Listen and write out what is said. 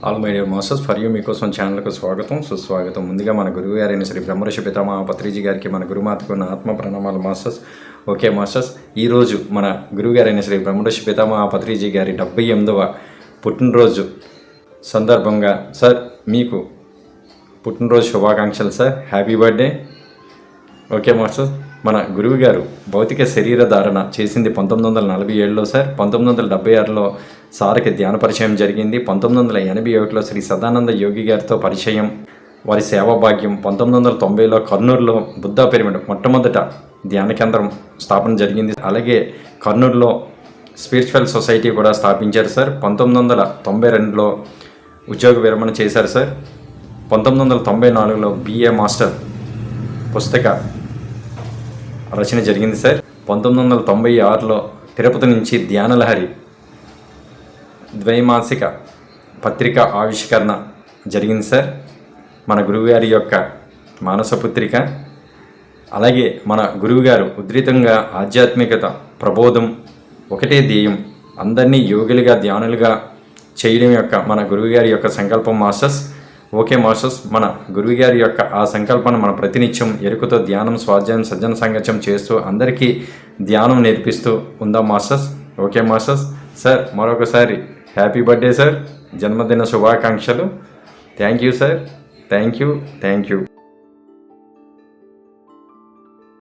All my dear masters for you మీకోసం ఛానల్కు స్వాగతం సుస్వాగతం. ముందుగా మన గురువు గారైన శ్రీ బ్రహ్మర్షి పితామహ పత్రిజీ గారికి మన గురుమాతకు నా ఆత్మ ప్రణామాలు మాస్టర్స్. ఓకే మాస్టర్స్, ఈరోజు మన గురువు గారైన శ్రీ బ్రహ్మర్షి పితామహ పత్రిజీ గారి 78వ పుట్టినరోజు సందర్భంగా సార్ మీకు పుట్టినరోజు శుభాకాంక్షలు sir. Happy birthday. Okay masters, మన గురువు గారు భౌతిక శరీర ధారణ చేసింది 1947లో సార్. 1976లో సార్కి ధ్యాన పరిచయం జరిగింది. 1981లో శ్రీ సదానంద యోగి గారితో పరిచయం, వారి సేవా భాగ్యం. 1990లో కర్నూలులో బుద్ధా పిరమిడ్ మొట్టమొదట ధ్యాన కేంద్రం స్థాపన జరిగింది. అలాగే కర్నూలులో స్పిరిచువల్ సొసైటీ కూడా స్థాపించారు సార్. 1992లో ఉద్యోగ విరమణ చేశారు సార్. 1994లో BA మాస్టర్ పుస్తక రచన జరిగింది సార్. 1996లో తిరుపతి నుంచి ధ్యానలహరి ద్వైమాసిక పత్రిక ఆవిష్కరణ జరిగింది సార్. మన గురువుగారి యొక్క మానసపుత్రిక. అలాగే మన గురువుగారు ఉధృతంగా ఆధ్యాత్మికత, ప్రబోధం, ఒకటే ధ్యేయం, అందరినీ యోగులుగా ధ్యానులుగా చేయడం యొక్క మన గురువుగారి యొక్క సంకల్పం మాస్టర్స్. ఓకే మాస్టర్స్, మన గురువుగారి యొక్క ఆ సంకల్పాన్ని మన ప్రతినిత్యం ఎరుకతో ధ్యానం, స్వాధ్యాయం, సజ్జన సంగత్యం చేస్తూ అందరికీ ధ్యానం నేర్పిస్తూ ఉందాం మాస్టర్స్. Okay masters. సార్ మరొకసారి హ్యాపీ బర్త్డే సార్, జన్మదిన శుభాకాంక్షలు. Thank you sir. Thank you.